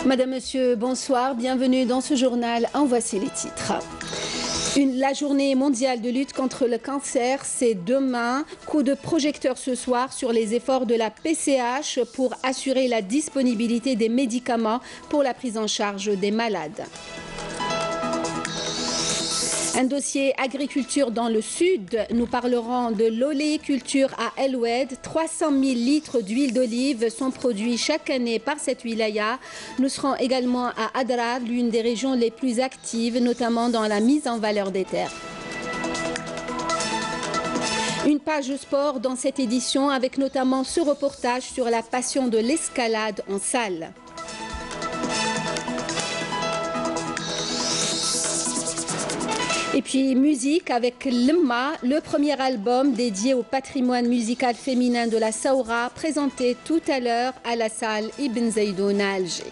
Madame, Monsieur, bonsoir. Bienvenue dans ce journal. En voici les titres. La journée mondiale de lutte contre le cancer, c'est demain. Coup de projecteur ce soir sur les efforts de la PCH pour assurer la disponibilité des médicaments pour la prise en charge des malades. Un dossier agriculture dans le sud. Nous parlerons de l'oléiculture à El Oued. 300 000 litres d'huile d'olive sont produits chaque année par cette wilaya. Nous serons également à Adrar, l'une des régions les plus actives, notamment dans la mise en valeur des terres. Une page sport dans cette édition avec notamment ce reportage sur la passion de l'escalade en salle. Et puis musique avec Lemma, le premier album dédié au patrimoine musical féminin de la Saoura, présenté tout à l'heure à la salle Ibn Zaidoun à Alger.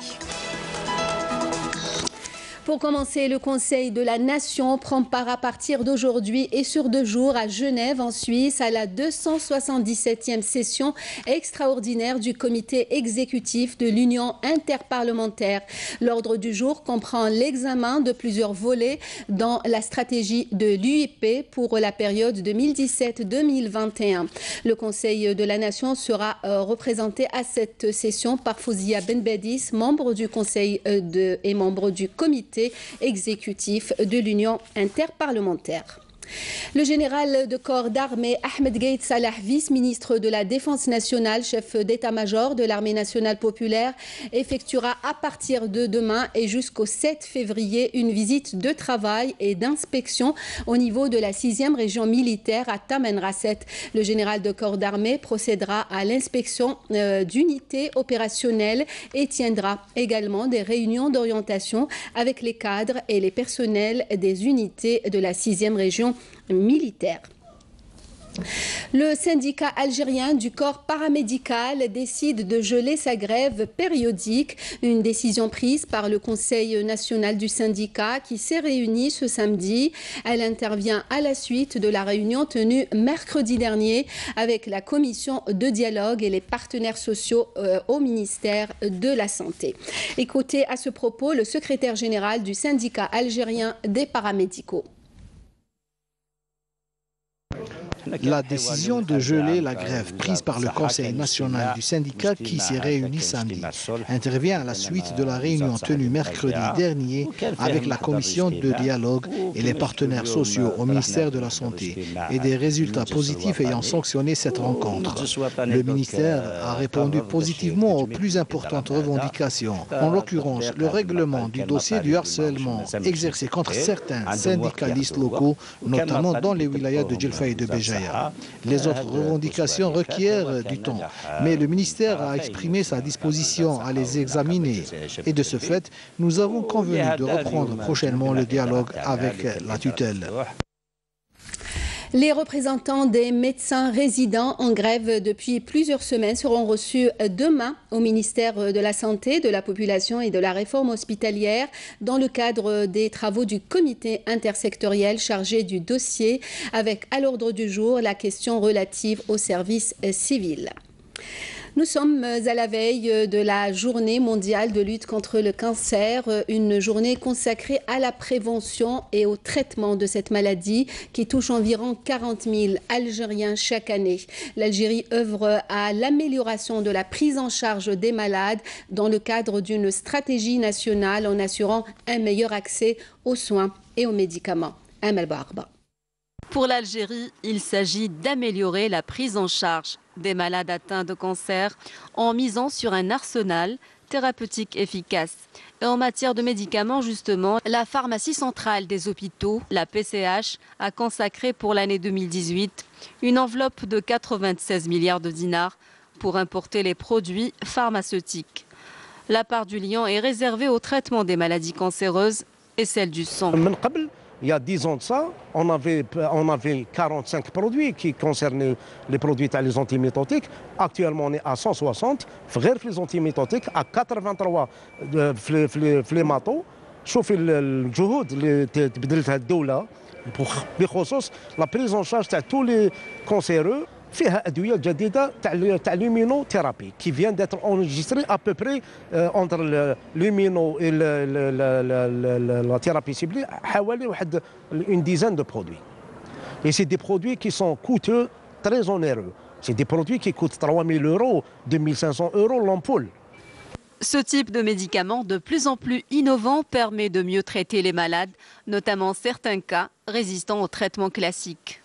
Pour commencer, le Conseil de la Nation prend part à partir d'aujourd'hui et sur 2 jours à Genève, en Suisse, à la 277e session extraordinaire du comité exécutif de l'Union interparlementaire. L'ordre du jour comprend l'examen de plusieurs volets dans la stratégie de l'UIP pour la période 2017-2021. Le Conseil de la Nation sera représenté à cette session par Fouzia Benbedis, membre du Conseil et membre du comité exécutif de l'Union interparlementaire. Le général de corps d'armée Ahmed Gaïd Salah, vice-ministre de la Défense nationale, chef d'état-major de l'armée nationale populaire, effectuera à partir de demain et jusqu'au 7 février une visite de travail et d'inspection au niveau de la 6e région militaire à Tamanrasset. Le général de corps d'armée procédera à l'inspection d'unités opérationnelles et tiendra également des réunions d'orientation avec les cadres et les personnels des unités de la 6e région militaire. Le syndicat algérien du corps paramédical décide de geler sa grève périodique, une décision prise par le Conseil national du syndicat qui s'est réuni ce samedi. Elle intervient à la suite de la réunion tenue mercredi dernier avec la commission de dialogue et les partenaires sociaux au ministère de la Santé. Écoutez à ce propos le secrétaire général du syndicat algérien des paramédicaux. La décision de geler la grève prise par le Conseil national du syndicat qui s'est réuni samedi intervient à la suite de la réunion tenue mercredi dernier avec la commission de dialogue et les partenaires sociaux au ministère de la Santé et des résultats positifs ayant sanctionné cette rencontre. Le ministère a répondu positivement aux plus importantes revendications, en l'occurrence le règlement du dossier du harcèlement exercé contre certains syndicalistes locaux, notamment dans les wilayas de Djelfa et de Béjaïa. Les autres revendications requièrent du temps, mais le ministère a exprimé sa disposition à les examiner. Et de ce fait, nous avons convenu de reprendre prochainement le dialogue avec la tutelle. Les représentants des médecins résidents en grève depuis plusieurs semaines seront reçus demain au ministère de la Santé, de la Population et de la Réforme hospitalière dans le cadre des travaux du comité intersectoriel chargé du dossier avec à l'ordre du jour la question relative au service civil. Nous sommes à la veille de la journée mondiale de lutte contre le cancer, une journée consacrée à la prévention et au traitement de cette maladie qui touche environ 40 000 Algériens chaque année. L'Algérie œuvre à l'amélioration de la prise en charge des malades dans le cadre d'une stratégie nationale en assurant un meilleur accès aux soins et aux médicaments. Amel Barba. Pour l'Algérie, il s'agit d'améliorer la prise en charge des malades atteints de cancer en misant sur un arsenal thérapeutique efficace. Et en matière de médicaments, justement, la pharmacie centrale des hôpitaux, la PCH, a consacré pour l'année 2018 une enveloppe de 96 milliards de dinars pour importer les produits pharmaceutiques. La part du lion est réservée au traitement des maladies cancéreuses et celle du sang. Il y a 10 ans de ça, on avait 45 produits qui concernaient les produits les antimétotiques. Actuellement, on est à 160. Frère les antimétotiques, à 83 فليماتو. شوف الجهود اللي تبذلتها الدولة بخصوص la prise en charge de tous les cancéreux فيها أدوية جديدة تاع l'immunothérapie qui vient d'être enregistrée à peu près entre l'immuno et la thérapie ciblée حوالي واحد une dizaine de produits. Et c'est des produits qui sont coûteux, très onéreux. C'est des produits qui coûtent 3 000 €, 2 500 € l'ampoule. Ce type de médicament de plus en plus innovant permet de mieux traiter les malades, notamment certains cas résistants aux traitements classiques.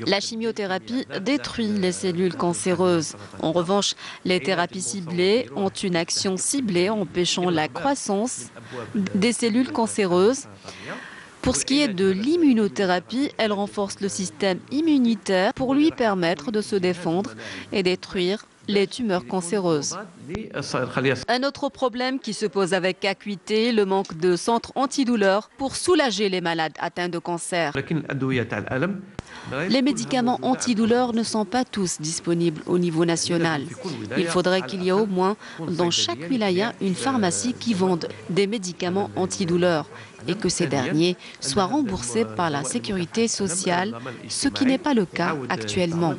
La chimiothérapie détruit les cellules cancéreuses. En revanche, les thérapies ciblées ont une action ciblée empêchant la croissance des cellules cancéreuses. Pour ce qui est de l'immunothérapie, elle renforce le système immunitaire pour lui permettre de se défendre et détruire les tumeurs cancéreuses. Un autre problème qui se pose avec acuité, le manque de centres antidouleurs pour soulager les malades atteints de cancer. Les médicaments antidouleurs ne sont pas tous disponibles au niveau national. Il faudrait qu'il y ait au moins dans chaque wilaya une pharmacie qui vende des médicaments antidouleurs et que ces derniers soient remboursés par la sécurité sociale, ce qui n'est pas le cas actuellement.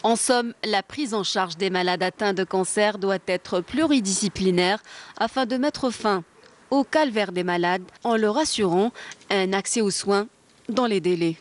En somme, la prise en charge des malades atteints de cancer doit être pluridisciplinaire afin de mettre fin au calvaire des malades en leur assurant un accès aux soins dans les délais.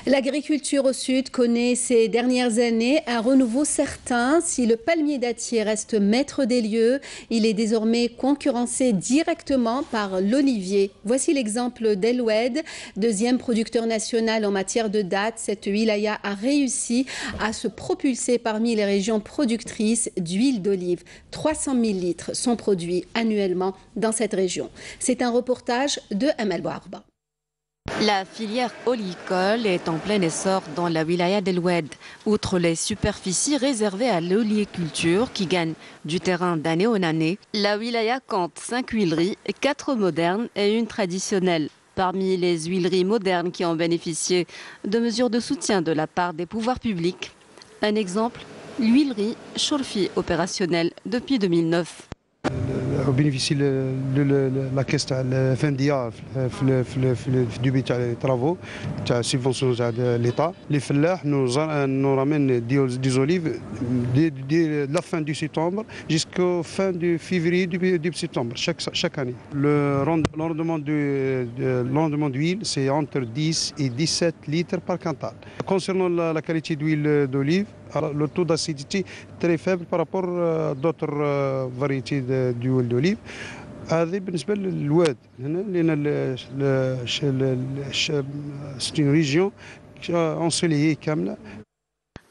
L'agriculture au sud connaît ces dernières années un renouveau certain. Si le palmier dattier reste maître des lieux, il est désormais concurrencé directement par l'olivier. Voici l'exemple d'El Oued, deuxième producteur national en matière de dattes. Cette wilaya a réussi à se propulser parmi les régions productrices d'huile d'olive. 300 000 litres sont produits annuellement dans cette région. C'est un reportage de Amel Bouarba. La filière oléicole est en plein essor dans la wilaya d'El Oued. Outre les superficies réservées à l'oléiculture qui gagnent du terrain d'année en année, la wilaya compte 5 huileries, 4 modernes et une traditionnelle. Parmi les huileries modernes qui ont bénéficié de mesures de soutien de la part des pouvoirs publics, un exemple, l'huilerie Chorfi opérationnelle depuis 2009. On bénéficie de la caisse de fin d'IA du début des travaux, de subventions de l'État. Les fellahs nous ramènent des olives de la fin du septembre jusqu'au fin du février, début septembre, chaque année. Le rendement d'huile, c'est entre 10 et 17 litres par quintal. Concernant la qualité d'huile d'olive, le taux d'acidité est très faible par rapport à d'autres variétés d'huile d'olive. هذه بالنسبة للواد لأن c'est une région ensoleillée كاملة.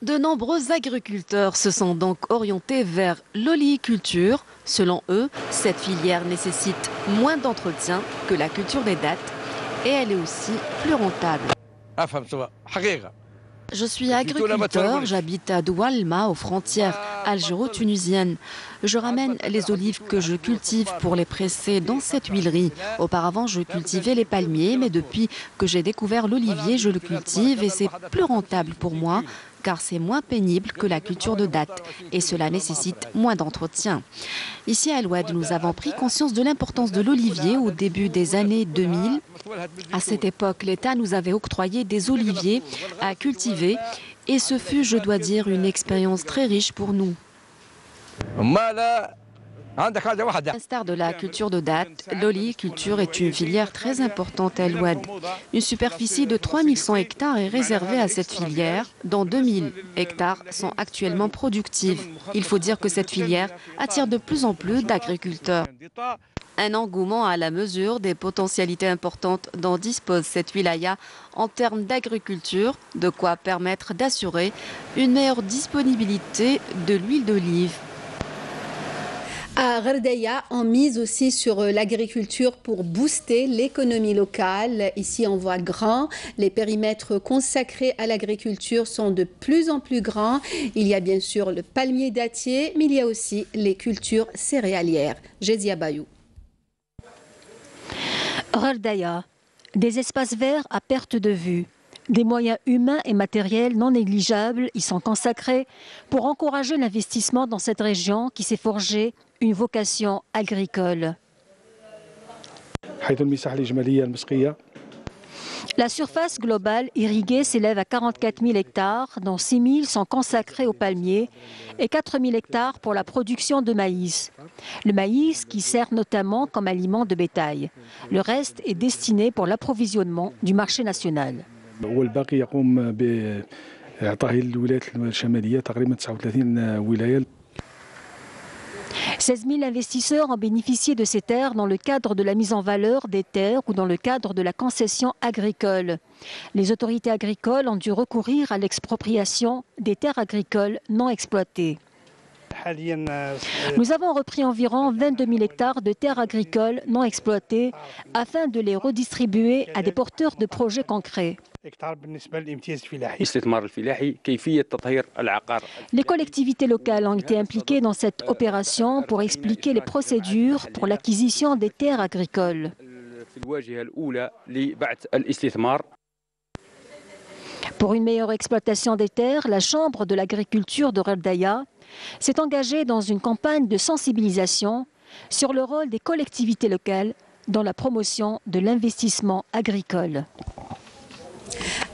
De nombreux agriculteurs se sont donc orientés vers l'oléiculture. Selon eux, cette filière nécessite moins d'entretien que la culture des dattes et elle est aussi plus rentable. Je suis agriculteur, j'habite à Doualma, aux frontières algéro-tunisiennes. Je ramène les olives que je cultive pour les presser dans cette huilerie. Auparavant, je cultivais les palmiers, mais depuis que j'ai découvert l'olivier, je le cultive et c'est plus rentable pour moi car c'est moins pénible que la culture de dattes et cela nécessite moins d'entretien. Ici à El Oued, nous avons pris conscience de l'importance de l'olivier au début des années 2000. À cette époque, l'État nous avait octroyé des oliviers à cultiver et ce fut, je dois dire, une expérience très riche pour nous. À l'instar de la culture de dattes, l'oléiculture est une filière très importante à El Oued. Une superficie de 3100 hectares est réservée à cette filière, dont 2000 hectares sont actuellement productives. Il faut dire que cette filière attire de plus en plus d'agriculteurs. Un engouement à la mesure des potentialités importantes dont dispose cette wilaya en termes d'agriculture, de quoi permettre d'assurer une meilleure disponibilité de l'huile d'olive. À Ghardaïa, on mise aussi sur l'agriculture pour booster l'économie locale. Ici, on voit grand. Les périmètres consacrés à l'agriculture sont de plus en plus grands. Il y a bien sûr le palmier dattier, mais il y a aussi les cultures céréalières. Jézia Bayou. Ghardaïa, des espaces verts à perte de vue. Des moyens humains et matériels non négligeables y sont consacrés pour encourager l'investissement dans cette région qui s'est forgée une vocation agricole. La surface globale irriguée s'élève à 44 000 hectares, dont 6 000 sont consacrés aux palmiers et 4 000 hectares pour la production de maïs. Le maïs qui sert notamment comme aliment de bétail. Le reste est destiné pour l'approvisionnement du marché national. 16 000 investisseurs ont bénéficié de ces terres dans le cadre de la mise en valeur des terres ou dans le cadre de la concession agricole. Les autorités agricoles ont dû recourir à l'expropriation des terres agricoles non exploitées. Nous avons repris environ 22 000 hectares de terres agricoles non exploitées afin de les redistribuer à des porteurs de projets concrets. Les collectivités locales ont été impliquées dans cette opération pour expliquer les procédures pour l'acquisition des terres agricoles. Pour une meilleure exploitation des terres, la Chambre de l'agriculture de Gherdaïa s'est engagée dans une campagne de sensibilisation sur le rôle des collectivités locales dans la promotion de l'investissement agricole.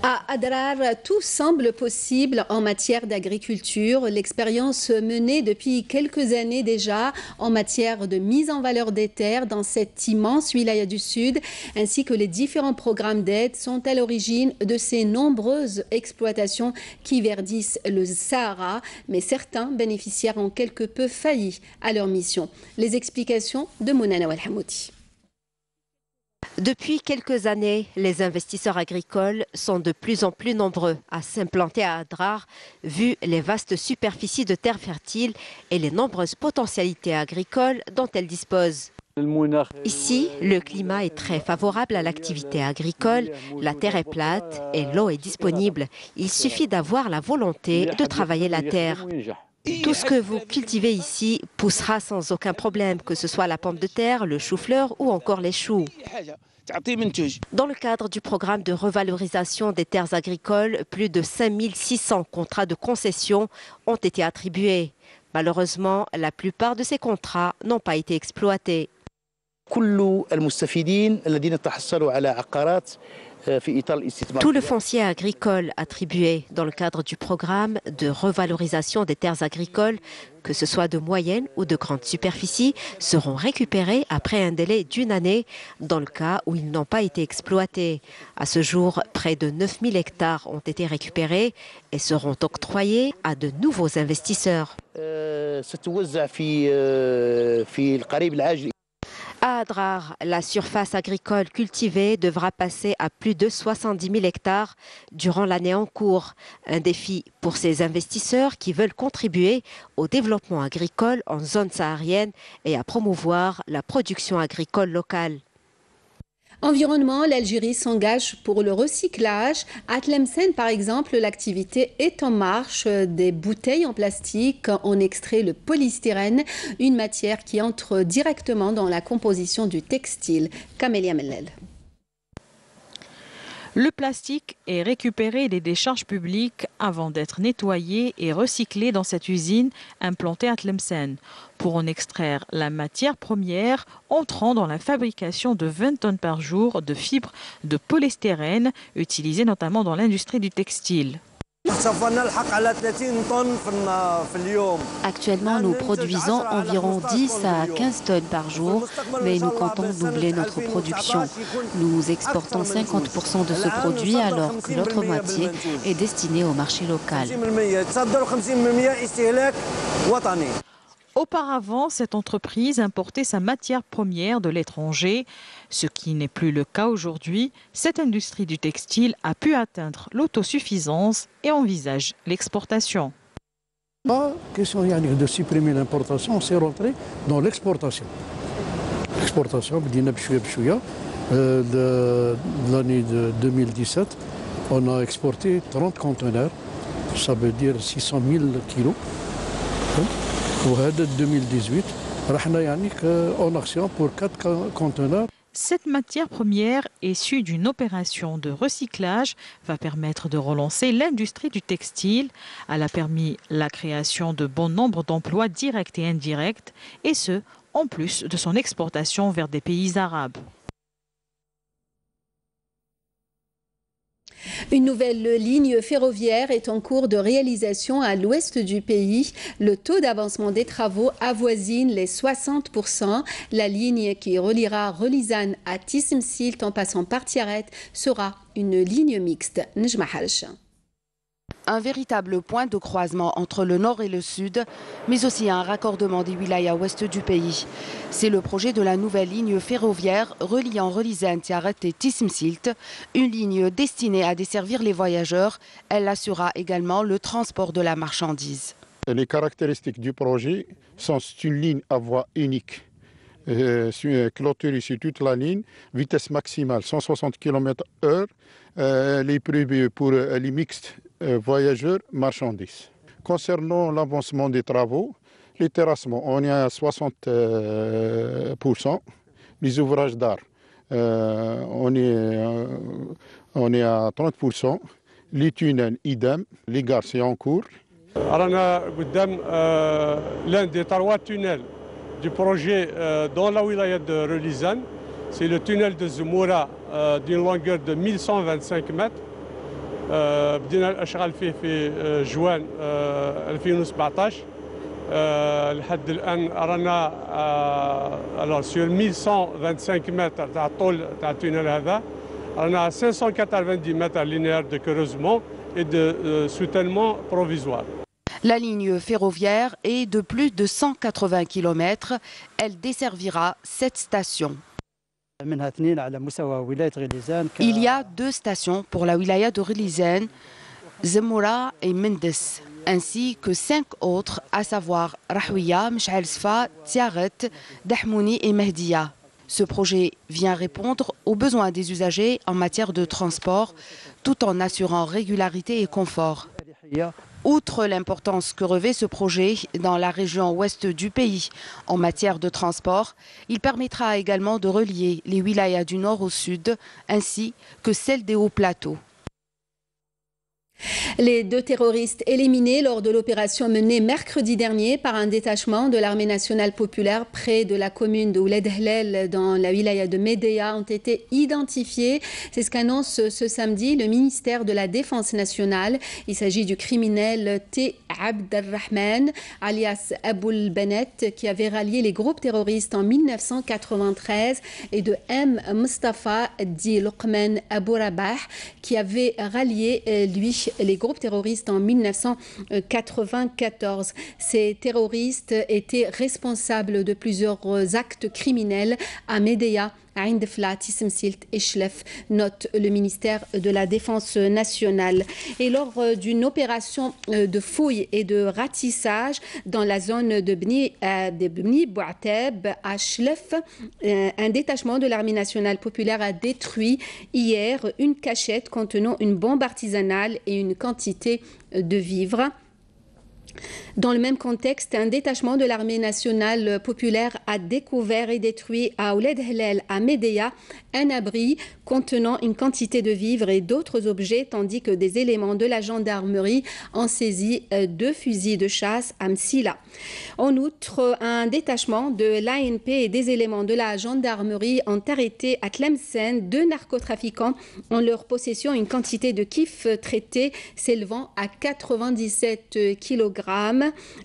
À Adrar, tout semble possible en matière d'agriculture. L'expérience menée depuis quelques années déjà en matière de mise en valeur des terres dans cette immense wilaya du Sud, ainsi que les différents programmes d'aide sont à l'origine de ces nombreuses exploitations qui verdissent le Sahara. Mais certains bénéficiaires ont quelque peu failli à leur mission. Les explications de Mounana Walhamoudi. Depuis quelques années, les investisseurs agricoles sont de plus en plus nombreux à s'implanter à Adrar, vu les vastes superficies de terres fertiles et les nombreuses potentialités agricoles dont elles disposent. Ici, le climat est très favorable à l'activité agricole, la terre est plate et l'eau est disponible. Il suffit d'avoir la volonté de travailler la terre. Tout ce que vous cultivez ici poussera sans aucun problème, que ce soit la pomme de terre, le chou-fleur ou encore les choux. Dans le cadre du programme de revalorisation des terres agricoles, plus de 5 600 contrats de concession ont été attribués. Malheureusement, la plupart de ces contrats n'ont pas été exploités. Tout le foncier agricole attribué dans le cadre du programme de revalorisation des terres agricoles, que ce soit de moyenne ou de grande superficie, seront récupérés après un délai d'1 année dans le cas où ils n'ont pas été exploités. À ce jour, près de 9 000 hectares ont été récupérés et seront octroyés à de nouveaux investisseurs. À Adrar, la surface agricole cultivée devra passer à plus de 70 000 hectares durant l'année en cours. Un défi pour ces investisseurs qui veulent contribuer au développement agricole en zone saharienne et à promouvoir la production agricole locale. Environnement, l'Algérie s'engage pour le recyclage. À Tlemcen, par exemple, l'activité est en marche. Des bouteilles en plastique, on extrait le polystyrène, une matière qui entre directement dans la composition du textile. Camélia Mellel. Le plastique est récupéré des décharges publiques avant d'être nettoyé et recyclé dans cette usine implantée à Tlemcen pour en extraire la matière première entrant dans la fabrication de 20 tonnes par jour de fibres de polystyrène utilisées notamment dans l'industrie du textile. Actuellement, nous produisons environ 10 à 15 tonnes par jour, mais nous comptons doubler notre production. Nous exportons 50% de ce produit alors que l'autre moitié est destinée au marché local. Auparavant, cette entreprise importait sa matière première de l'étranger, ce qui n'est plus le cas aujourd'hui. Cette industrie du textile a pu atteindre l'autosuffisance et envisage l'exportation. La question de supprimer l'importation, c'est rentré dans l'exportation. L'exportation, de l'année 2017, on a exporté 30 conteneurs, ça veut dire 600 000 kilos. وهذا 2018 رحنا يعني en action pour 4 conteneurs. Cette matière première, issue d'une opération de recyclage, va permettre de relancer l'industrie du textile. Elle a permis la création de bon nombre d'emplois directs et indirects, et ce, en plus de son exportation vers des pays arabes. Une nouvelle ligne ferroviaire est en cours de réalisation à l'ouest du pays. Le taux d'avancement des travaux avoisine les 60%. La ligne qui reliera Relizane à Tissemsilt en passant par Tiaret sera une ligne mixte. Nejma Harch. Un véritable point de croisement entre le nord et le sud, mais aussi un raccordement des wilayas ouest du pays. C'est le projet de la nouvelle ligne ferroviaire reliant Relizane, Tiaret et Tissemsilt, une ligne destinée à desservir les voyageurs. Elle assurera également le transport de la marchandise. Les caractéristiques du projet sont une ligne à voie unique. Clôturée sur toute la ligne, vitesse maximale 160 km/h, les prévus pour les mixtes voyageurs marchandises. Concernant l'avancement des travaux, les terrassements, on est à 60%, les ouvrages d'art, on est à 30%, les tunnels, idem, les gares, c'est en cours. L'un des 3 tunnels du projet dans la wilaya de Relizane, c'est le tunnel de Zemoura d'une longueur de 1125 mètres. بدينا الاشغال فيه في جوان 2017 لحد الان رانا sur 1125 متر تاع الطول تاع التونيل هذا رانا 590 متر linéaires de creusement et de soutènement provisoire. La ligne ferroviaire est de plus de 180 km. Elle desservira 7 stations. Il y a 2 stations pour la wilaya de Relizane, Zemoura et Mendes, ainsi que 5 autres, à savoir Rahouia, Mchal Sfa, Tiaret, Dahmouni et Mehdia. Ce projet vient répondre aux besoins des usagers en matière de transport, tout en assurant régularité et confort. Outre l'importance que revêt ce projet dans la région ouest du pays en matière de transport, il permettra également de relier les wilayas du nord au sud ainsi que celles des hauts plateaux. Les 2 terroristes éliminés lors de l'opération menée mercredi dernier par un détachement de l'armée nationale populaire près de la commune de Ouled Hlel dans la wilaya de Médéa ont été identifiés. C'est ce qu'annonce ce samedi le ministère de la Défense nationale. Il s'agit du criminel T. Abdelrahman, alias Aboul Benet, qui avait rallié les groupes terroristes en 1993, et de M. Mustafa dit Luqman Abou Rabah, qui avait rallié, lui, les groupes terroristes en 1994. Ces terroristes étaient responsables de plusieurs actes criminels à Médéa, Aïndefla, Tissemsilt et Chlef, note le ministère de la Défense nationale. Et lors d'une opération de fouille et de ratissage dans la zone de Bni Bouateb à Chlef, un détachement de l'armée nationale populaire a détruit hier une cachette contenant une bombe artisanale et une quantité de vivres. Dans le même contexte, un détachement de l'armée nationale populaire a découvert et détruit à Ouled Hlel, à Médéa, un abri contenant une quantité de vivres et d'autres objets, tandis que des éléments de la gendarmerie ont saisi 2 fusils de chasse à Msila. En outre, un détachement de l'ANP et des éléments de la gendarmerie ont arrêté à Tlemcen 2 narcotrafiquants en leur possession une quantité de kif traité s'élevant à 97 kg.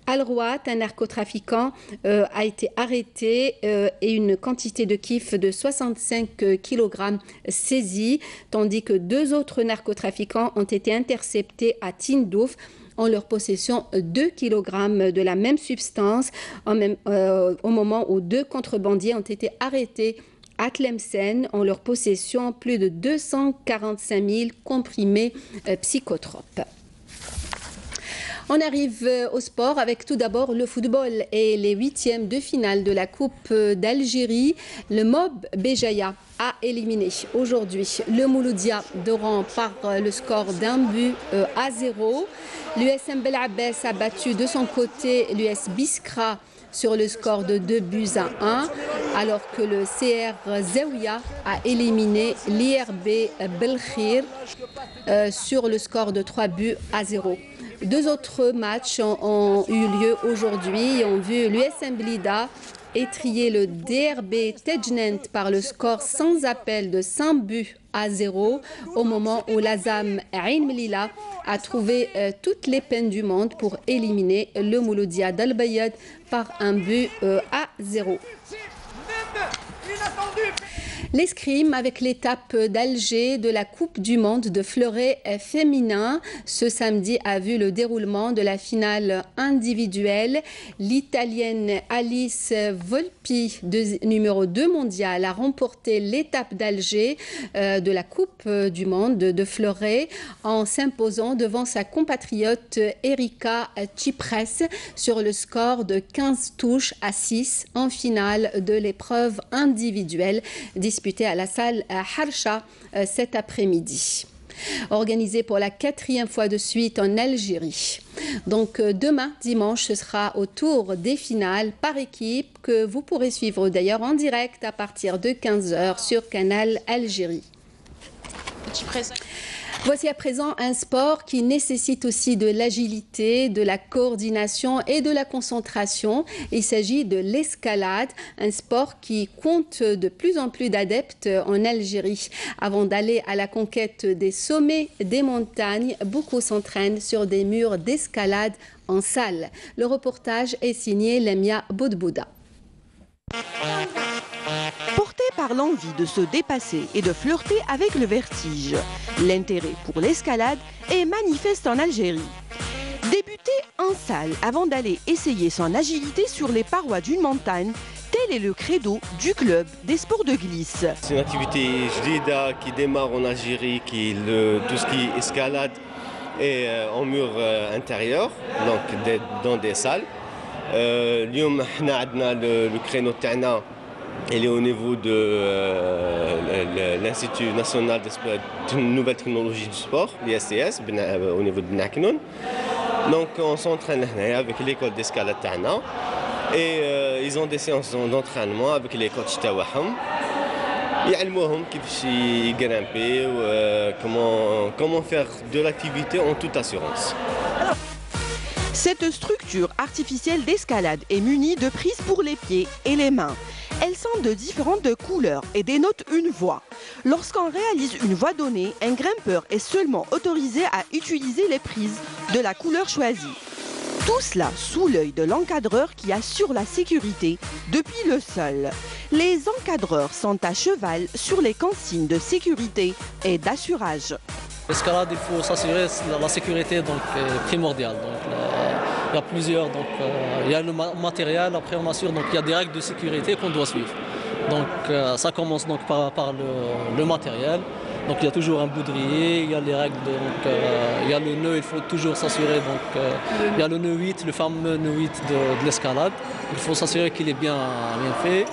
Al-Rouat, un narcotrafiquant, a été arrêté et une quantité de kif de 65 kg saisie, tandis que 2 autres narcotrafiquants ont été interceptés à Tindouf en leur possession 2 kg de la même substance au moment où 2 contrebandiers ont été arrêtés à Tlemcen en leur possession plus de 245 000 comprimés psychotropes. On arrive au sport avec tout d'abord le football et les 8e de finale de la Coupe d'Algérie. Le Mob Béjaïa a éliminé aujourd'hui le Mouloudia d'Oran par le score d'1 à 0. L'USM Bel Abbès a battu de son côté l'US Biskra sur le score de 2-1, alors que le CR Zaouia a éliminé l'IRB Belkhir sur le score de 3-0. 2 autres matchs ont eu lieu aujourd'hui et ont vu l'USM Blida étrié le DRB Tejnent par le score sans appel de 5-0 au moment où l'Azam Ain Melilla a trouvé toutes les peines du monde pour éliminer le Mouloudia d'Al-Bayad par 1-0. L'escrime avec l'étape d'Alger de la Coupe du Monde de fleuret féminin. Ce samedi a vu le déroulement de la finale individuelle. L'Italienne Alice Volpi, numéro 2 mondial, a remporté l'étape d'Alger de la Coupe du Monde de fleuret en s'imposant devant sa compatriote Erika Tsipras sur le score de 15 touches à 6 en finale de l'épreuve individuelle disputée à la salle Harsha cet après-midi. Organisée pour la 4e fois de suite en Algérie. Donc demain, dimanche, ce sera au tour des finales par équipe que vous pourrez suivre d'ailleurs en direct à partir de 15h sur Canal Algérie. Voici à présent un sport qui nécessite aussi de l'agilité, de la coordination et de la concentration. Il s'agit de l'escalade, un sport qui compte de plus en plus d'adeptes en Algérie. Avant d'aller à la conquête des sommets des montagnes, beaucoup s'entraînent sur des murs d'escalade en salle. Le reportage est signé Lamia Boudbouda. Porté par l'envie de se dépasser et de flirter avec le vertige, l'intérêt pour l'escalade est manifeste en Algérie. Débuter en salle avant d'aller essayer son agilité sur les parois d'une montagne, tel est le credo du club des sports de glisse. C'est une activité jdida qui démarre en Algérie, tout ce qui est escalade et en mur intérieur, donc dans des salles. اليوم احنا عندنا le créneau تاعنا il est au niveau de l'Institut national de nouvelles technologies du sport, l'ISTS, au niveau de Bnaknoun. Donc on s'entraîne avec l'école d'escalade تاعنا et ils ont des séances d'entraînement avec les coachs تاعهم يعلموهم كيفاش يغرامبي comment faire de l'activité en toute assurance. Cette structure artificielle d'escalade est munie de prises pour les pieds et les mains. Elles sont de différentes couleurs et dénotent une voie. Lorsqu'on réalise une voie donnée, un grimpeur est seulement autorisé à utiliser les prises de la couleur choisie. Tout cela sous l'œil de l'encadreur qui assure la sécurité depuis le sol. Les encadreurs sont à cheval sur les consignes de sécurité et d'assurage. L'escalade, il faut s'assurer la sécurité donc primordiale. Il y a plusieurs, il y a le matériel, après on assure, donc il y a des règles de sécurité qu'on doit suivre. Donc ça commence donc par le matériel. Donc il y a toujours un boudrier, il y a les règles, il y a le nœud, il faut toujours s'assurer. Il y a le nœud 8, le fameux nœud 8 de l'escalade. Il faut s'assurer qu'il est bien fait.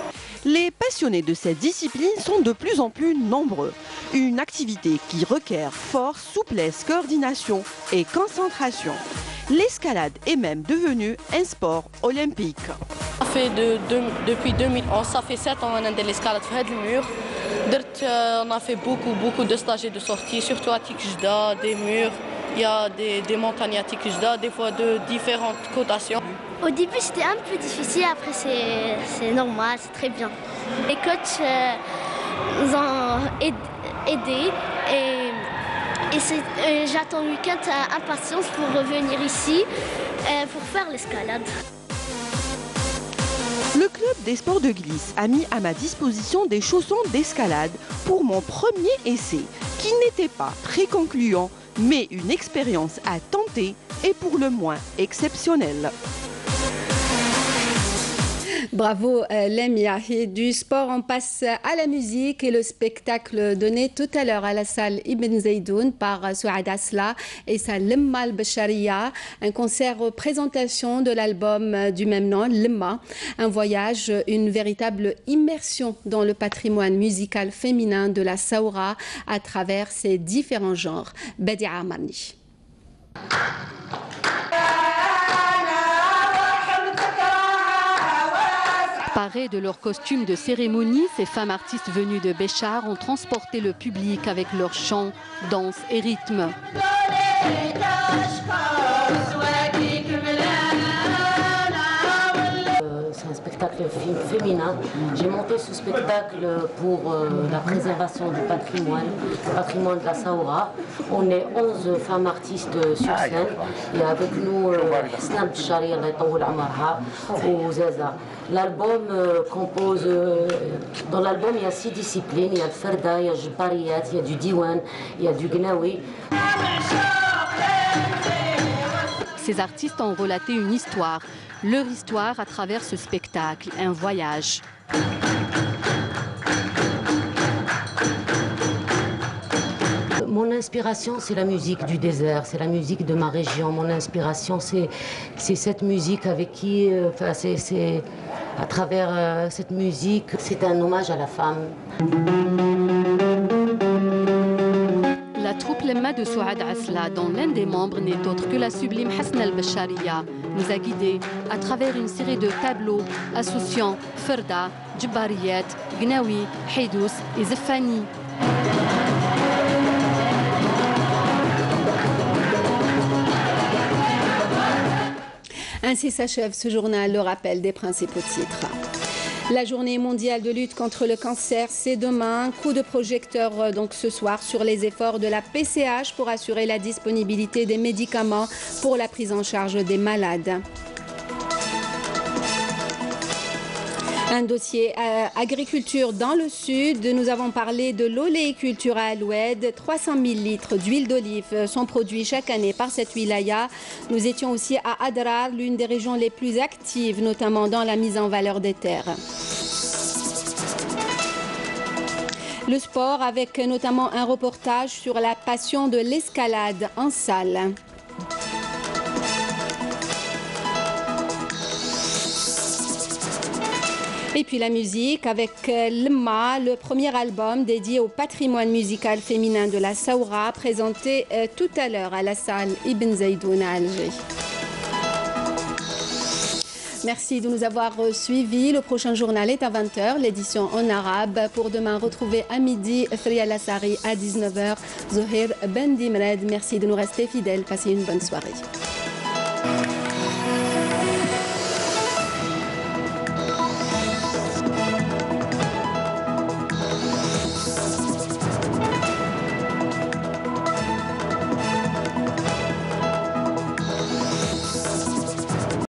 Les passionnés de cette discipline sont de plus en plus nombreux. Une activité qui requiert force, souplesse, coordination et concentration. L'escalade est même devenue un sport olympique. Ça fait depuis 2011, ça fait 7 ans qu'on a de l'escalade sur le mur. On a fait beaucoup de stages et de sorties, surtout à Tikjda, des murs. Il y a des montagnes à Tikjda, des fois de différentes cotations. Au début, c'était un peu difficile, après c'est normal, c'est très bien. Les coachs nous ont aidés et j'attends le week-end à impatience pour revenir ici pour faire l'escalade. Le club des sports de glisse a mis à ma disposition des chaussons d'escalade pour mon premier essai, qui n'était pas très concluant, mais une expérience à tenter et pour le moins exceptionnelle. Bravo Lamia. Et du sport, on passe à la musique et le spectacle donné tout à l'heure à la salle Ibn Zaydoun par Souad Asla et sa Lemma al-Bashariya, un concert présentation de l'album du même nom, Lemma, un voyage, une véritable immersion dans le patrimoine musical féminin de la Saoura à travers ses différents genres. Badia Amarni. Parées de leurs costumes de cérémonie, ces femmes artistes venues de Béchar ont transporté le public avec leurs chants, danses et rythmes. C'est un spectacle spectacle féminin. J'ai monté ce spectacle pour la préservation du patrimoine de la Saoura. On est 11 femmes artistes sur scène et avec nous Hasna Bchari, ou Zaza. L'album compose, dans l'album il y a 6 disciplines, il y a le Ferda, il y a le Jbariyat, il y a du Diwan, il y a du Gnawi. Ces artistes ont relaté une histoire, leur histoire à travers ce spectacle, un voyage. Mon inspiration, c'est la musique du désert, c'est la musique de ma région. Mon inspiration, c'est cette musique avec qui, c'est à travers cette musique, c'est un hommage à la femme. La troupe Lemma de Souad Asla, dont l'un des membres n'est autre que la sublime Hasna al-Bachariya, nous a guidés à travers une série de tableaux associant Ferda, Jbariyat, Gnawi, Haydous et Zeffani. Ainsi s'achève ce journal, le rappel des principaux titres. La journée mondiale de lutte contre le cancer, c'est demain. Coup de projecteur donc ce soir sur les efforts de la PCH pour assurer la disponibilité des médicaments pour la prise en charge des malades. Un dossier agriculture dans le sud. Nous avons parlé de l'oléiculture à Aloued. 300 000 litres d'huile d'olive sont produits chaque année par cette wilaya. Nous étions aussi à Adrar, l'une des régions les plus actives, notamment dans la mise en valeur des terres. Le sport avec notamment un reportage sur la passion de l'escalade en salle. Et puis la musique avec Lemma, le premier album dédié au patrimoine musical féminin de la Saoura, présenté tout à l'heure à la salle Ibn Zaidoun à Alger. Merci de nous avoir suivis. Le prochain journal est à 20h, l'édition en arabe. Pour demain, retrouvez à midi Fria Lassari à 19h, Zohir Ben Dimred. Merci de nous rester fidèles. Passez une bonne soirée.